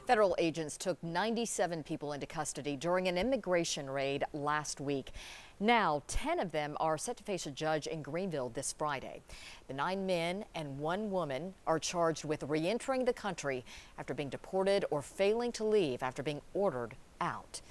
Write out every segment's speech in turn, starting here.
Federal agents took 97 people into custody during an immigration raid last week. Now, 10 of them are set to face a judge in Greenville this Friday. The 9 men and 1 woman are charged with re-entering the country after being deported or failing to leave after being ordered out.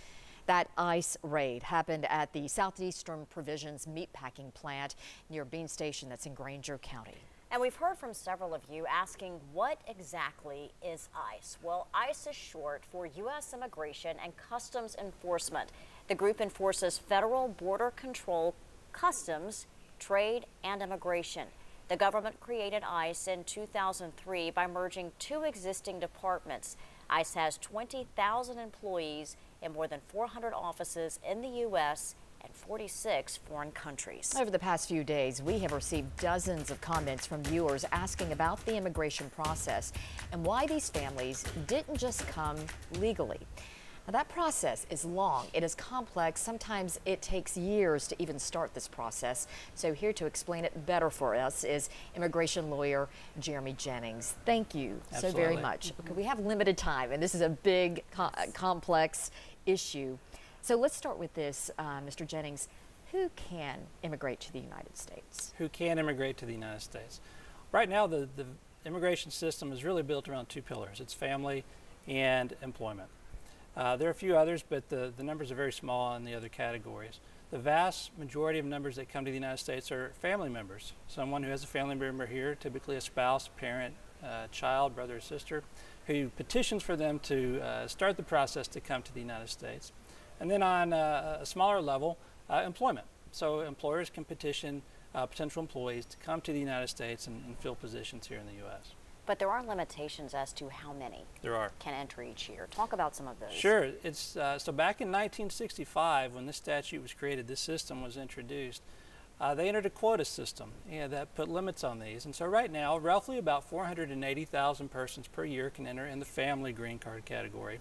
That ICE raid happened at the Southeastern Provisions meatpacking plant near Bean Station that's in Granger County. And we've heard from several of you asking, what exactly is ICE? Well, ICE is short for U.S. Immigration and Customs Enforcement. The group enforces federal border control, customs, trade, and immigration. The government created ICE in 2003 by merging 2 existing departments. ICE has 20,000 employees in more than 400 offices in the U.S. and 46 foreign countries. Over the past few days, we have received dozens of comments from viewers asking about the immigration process and why these families didn't just come legally. Now, that process is long, it is complex, sometimes it takes years to even start this process. So here to explain it better for us is immigration lawyer Jeremy Jennings. Thank you so very much. Okay, we have limited time and this is a big, complex issue. So let's start with this, Mr. Jennings. Who can immigrate to the United States? Who can immigrate to the United States? Right now, the immigration system is really built around 2 pillars. It's family and employment. There are a few others, but the numbers are very small in the other categories. The vast majority of numbers that come to the United States are family members. Someone who has a family member here, typically a spouse, parent, child, brother or sister, who petitions for them to start the process to come to the United States. And then on a smaller level, employment. So employers can petition potential employees to come to the United States and fill positions here in the U.S. But there are limitations as to how many can enter each year. Talk about some of those. Sure. It's so back in 1965, when this statute was created, this system was introduced. They entered a quota system that put limits on these. And so right now, roughly about 480,000 persons per year can enter in the family green card category.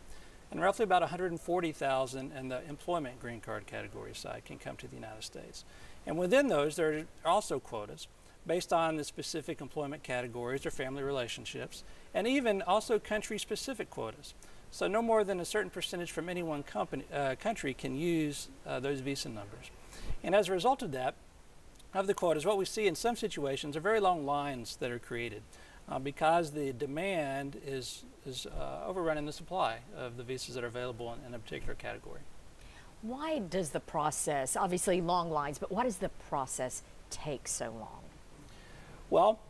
And roughly about 140,000 in the employment green card category side can come to the United States. And within those, there are also quotas based on the specific employment categories or family relationships, and even also country-specific quotas. So no more than a certain percentage from any one country can use those visa numbers. And as a result of that, of the quotas, what we see in some situations are very long lines that are created. Because the demand is overrunning the supply of the visas that are available in a particular category. Why does the process, obviously long lines, but why does the process take so long? Well,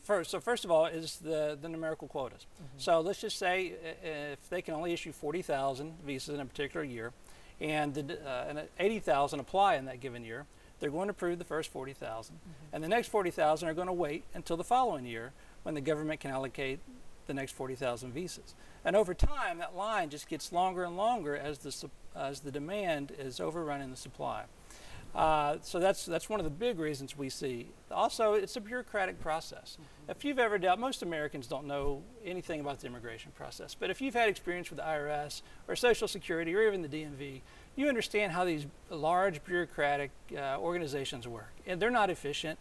first of all is the numerical quotas. So let's just say if they can only issue 40,000 visas in a particular year and 80,000 apply in that given year, they're going to approve the first 40,000, and the next 40,000 are going to wait until the following year when the government can allocate the next 40,000 visas. And over time, that line just gets longer and longer as the demand is overrunning the supply. So that's one of the big reasons we see. Also, it's a bureaucratic process. If you've ever dealt, most Americans don't know anything about the immigration process, but if you've had experience with the IRS or Social Security or even the DMV, you understand how these large bureaucratic organizations work. And they're not efficient,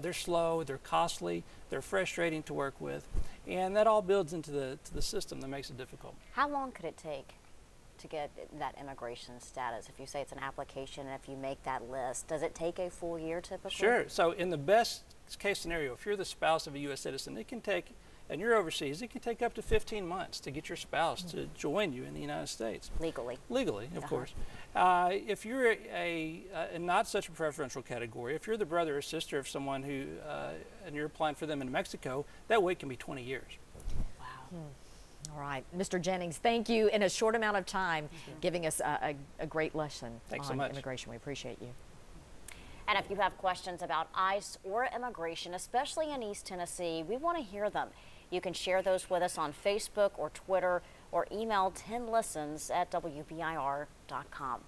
they're slow, they're costly, they're frustrating to work with, and that all builds into the system that makes it difficult. How long could it take to get that immigration status? If you say it's an application and if you make that list, does it take a full year typically? Sure. So in the best case scenario, if you're the spouse of a U.S. citizen, it can take, and you're overseas, it can take up to 15 months to get your spouse to join you in the United States. Legally. Legally, of course. If you're in not such a preferential category, if you're the brother or sister of someone who, and you're applying for them in Mexico, that wait can be 20 years. Wow. All right, Mr. Jennings, thank you in a short amount of time giving us a great lesson on immigration. We appreciate you. And if you have questions about ICE or immigration, especially in East Tennessee, we want to hear them. You can share those with us on Facebook or Twitter or email 10listens@wbir.com.